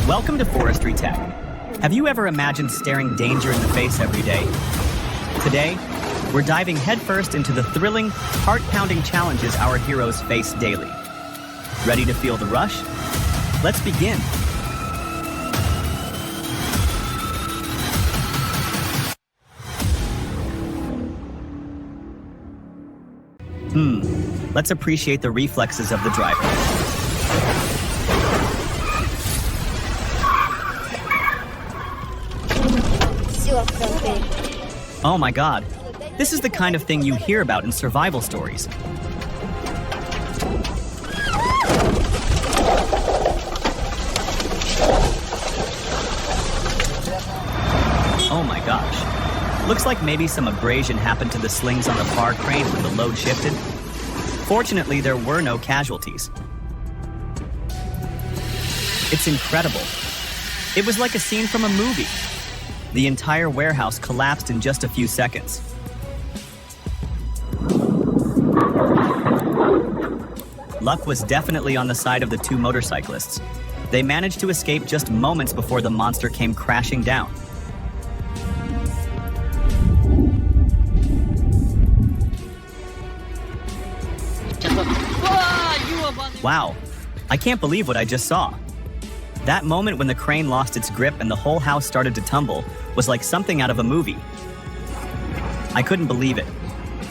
Welcome to Forestry Tech. Have you ever imagined staring danger in the face every day? Today, we're diving headfirst into the thrilling, heart-pounding challenges our heroes face daily. Ready to feel the rush? Let's begin. Let's appreciate the reflexes of the driver. Oh my god, this is the kind of thing you hear about in survival stories. Oh my gosh. Looks like maybe some abrasion happened to the slings on the bar crane when the load shifted. Fortunately, there were no casualties. It's incredible. It was like a scene from a movie. The entire warehouse collapsed in just a few seconds. Luck was definitely on the side of the two motorcyclists. They managed to escape just moments before the monster came crashing down. Wow, I can't believe what I just saw. That moment when the crane lost its grip and the whole house started to tumble was like something out of a movie. I couldn't believe it.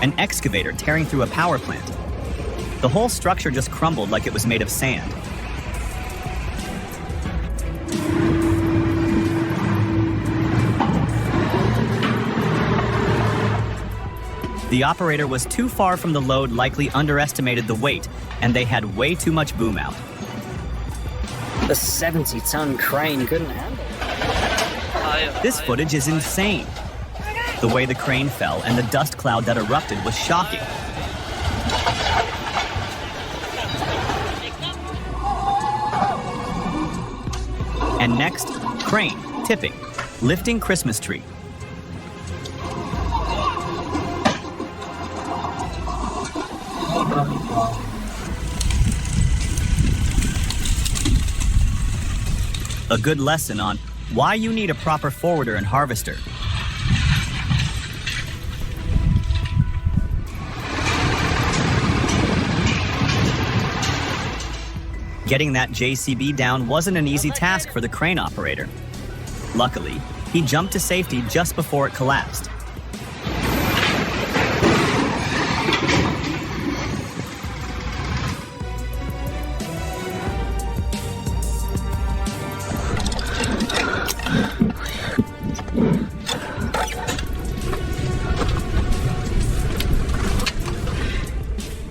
An excavator tearing through a power plant. The whole structure just crumbled like it was made of sand. The operator was too far from the load, likely underestimated the weight, and they had way too much boom out. The 70-ton crane couldn't handle it. This footage is insane. The way the crane fell and the dust cloud that erupted was shocking. And next, crane, tipping, lifting Christmas tree. A good lesson on why you need a proper forwarder and harvester. Getting that JCB down wasn't an easy task for the crane operator. Luckily, he jumped to safety just before it collapsed.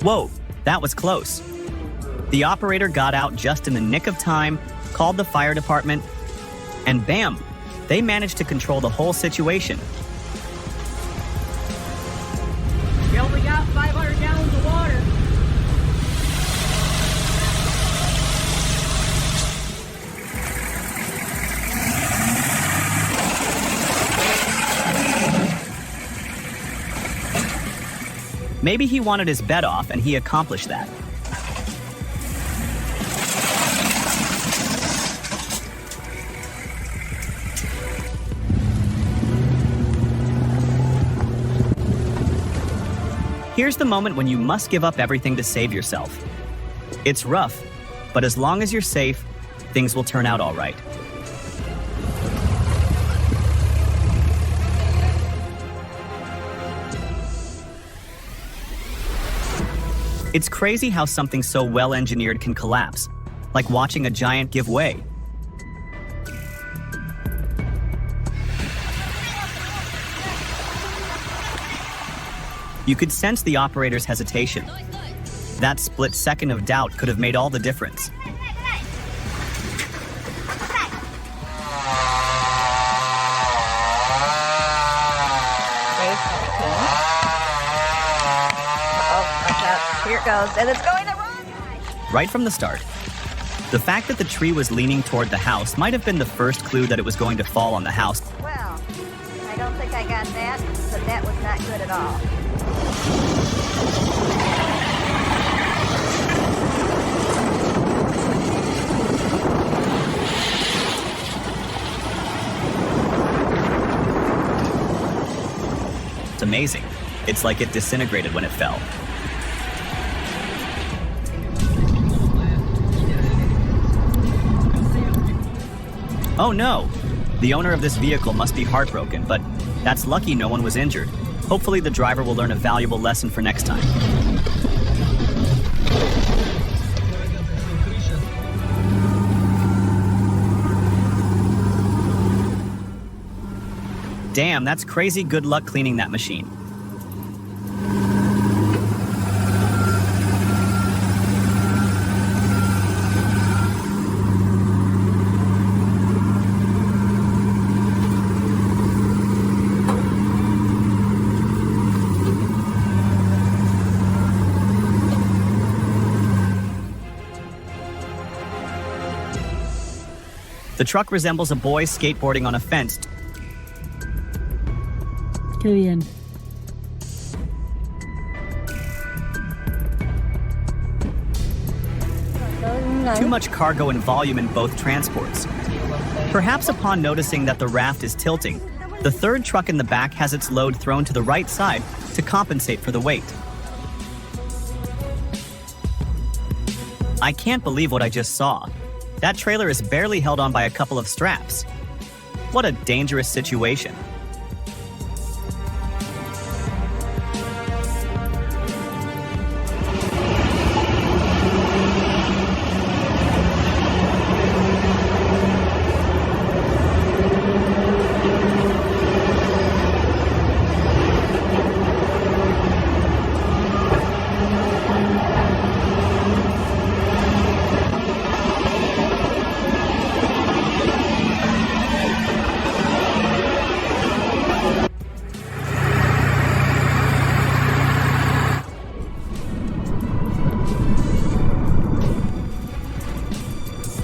Whoa, that was close. The operator got out just in the nick of time, called the fire department, and bam, they managed to control the whole situation. We only got 500 gallons of water. Maybe he wanted his bet off and he accomplished that. Here's the moment when you must give up everything to save yourself. It's rough, but as long as you're safe, things will turn out all right. It's crazy how something so well-engineered can collapse, like watching a giant give way. You could sense the operator's hesitation. That split second of doubt could have made all the difference. Here it goes, and it's going the wrong way. Right from the start. The fact that the tree was leaning toward the house might have been the first clue that it was going to fall on the house. Well, I don't think I got that, but that was not good at all. amazing. It's like it disintegrated when it fell. Oh no! The owner of this vehicle must be heartbroken, but that's lucky no one was injured. Hopefully the driver will learn a valuable lesson for next time. Damn, that's crazy good luck cleaning that machine. The truck resembles a boy skateboarding on a fence. Qué bien. Too much cargo and volume in both transports. Perhaps upon noticing that the raft is tilting, the third truck in the back has its load thrown to the right side to compensate for the weight. I can't believe what I just saw. That trailer is barely held on by a couple of straps. What a dangerous situation.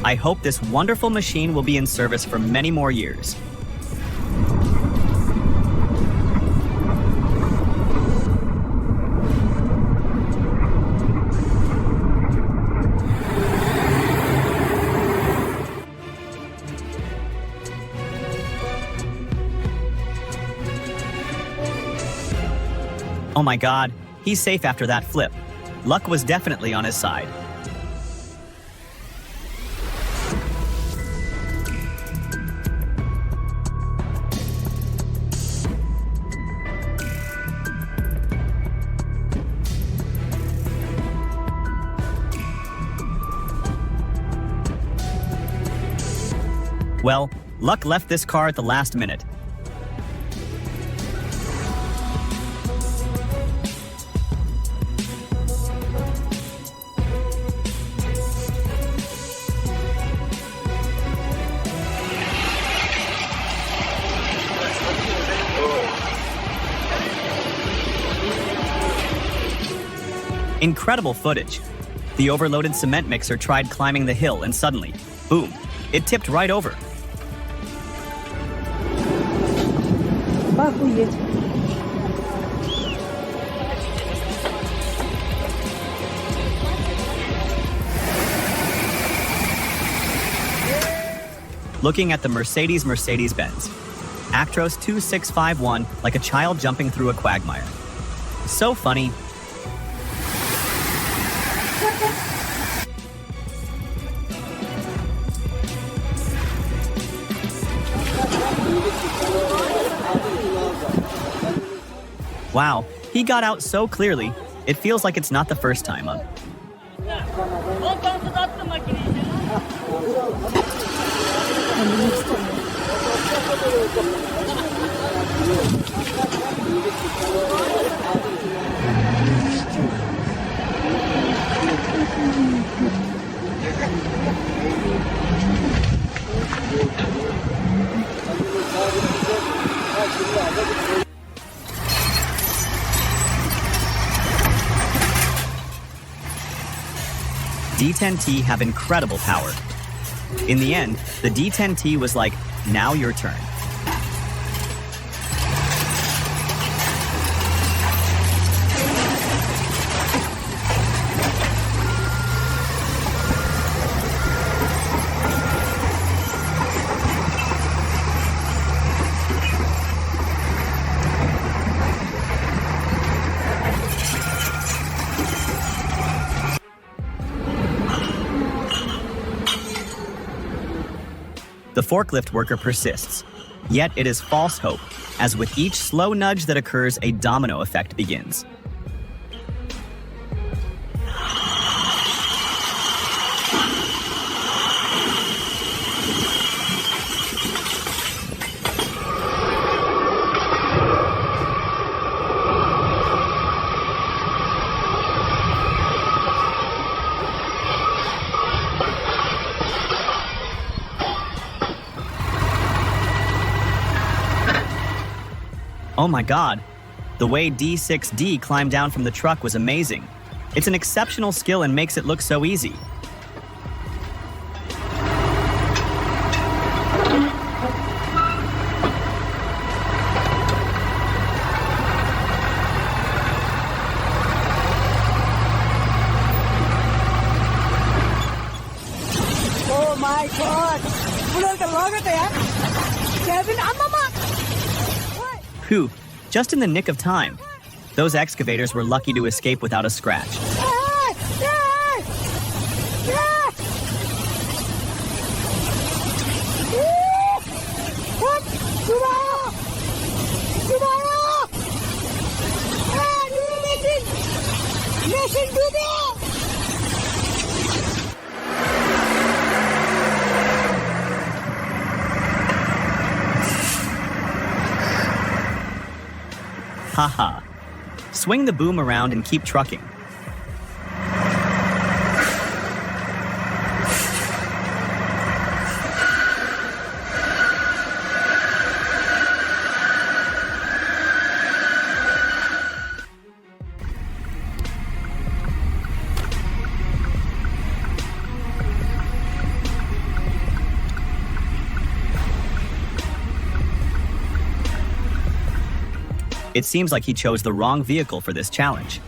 I hope this wonderful machine will be in service for many more years. Oh my God, he's safe after that flip. Luck was definitely on his side. Well, luck left this car at the last minute. Incredible footage. The overloaded cement mixer tried climbing the hill and suddenly, boom, it tipped right over. Охуеть. Looking at the Mercedes-Benz. Actros 2651 like a child jumping through a quagmire. So funny. Wow, he got out so clearly, it feels like it's not the first time. D10T have incredible power. In the end, the D10T was like, now your turn. The forklift worker persists. Yet it is false hope, as with each slow nudge that occurs, a domino effect begins. Oh my god, the way D6D climbed down from the truck was amazing. It's an exceptional skill and makes it look so easy. Oh my god! Phew, just in the nick of time. Those excavators were lucky to escape without a scratch. Haha. Swing the boom around and keep trucking. It seems like he chose the wrong vehicle for this challenge.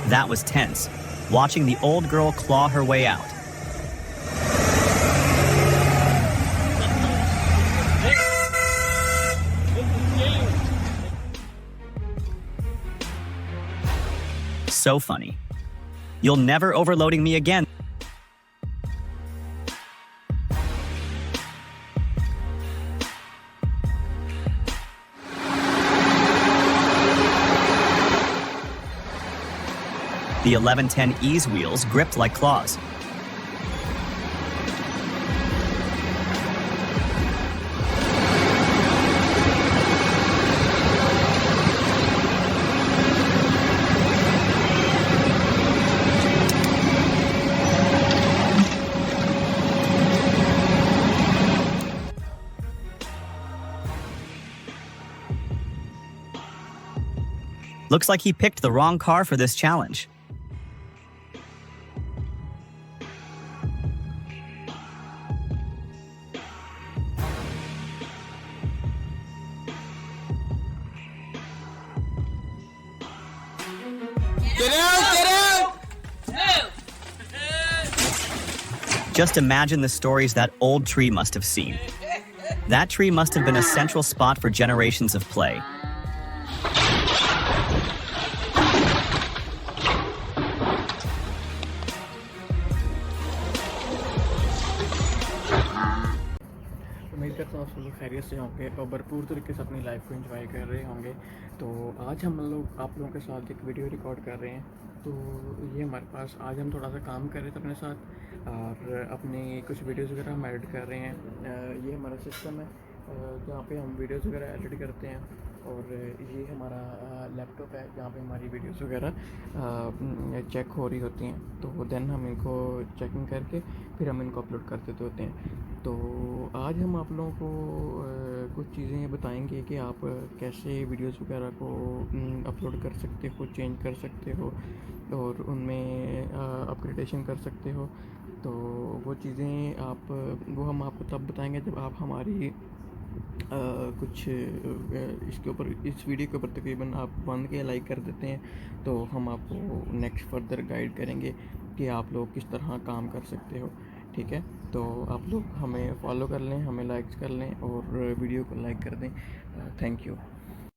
That was tense, watching the old girl claw her way out. So funny. You'll never overloading me again. The 1110E's wheels gripped like claws. Looks like he picked the wrong car for this challenge. Get out! Just imagine the stories that old tree must have seen. That tree must have been a central spot for generations of play. उम्मीद करता हूँ आप लोग खैरियत से होंगे और भरपूर तरीके से अपनी लाइफ को एंजॉय कर रहे होंगे। तो आज हम लोग आप लोगों के साथ एक वीडियो रिकॉर्ड कर रहे हैं। तो ये हमारे पास आज हम थोड़ा सा काम कर रहे थे अपने साथ और अपनी कुछ वीडियोस वगैरह हम एडिट कर रहे हैं। ये हमारा सिस्टम है जहाँ पे हम वीडियोस वगैरह एडिट करते हैं और ये हमारा लैपटॉप है जहाँ पे हमारी वीडियोस वगैरह चेक हो रही होती हैं। तो देन हम इनको चेकिंग करके फिर हम इनको अपलोड कर देते होते हैं। तो आज हम आप लोगों को कुछ चीज़ें ये बताएंगे कि आप कैसे वीडियोस वगैरह को अपलोड कर सकते हो, चेंज कर सकते हो और उनमें अपग्रेडेशन कर सकते हो। तो वो चीज़ें वो हम आपको तब बताएंगे जब आप हमारी कुछ इसके ऊपर, इस वीडियो के ऊपर तकरीबन आप 1K लाइक कर देते हैं तो हम आपको नेक्स्ट फर्दर गाइड करेंगे कि आप लोग किस तरह काम कर सकते हो। ठीक है, तो आप लोग हमें फॉलो कर लें, हमें लाइक्स कर लें और वीडियो को लाइक कर दें। Thank you.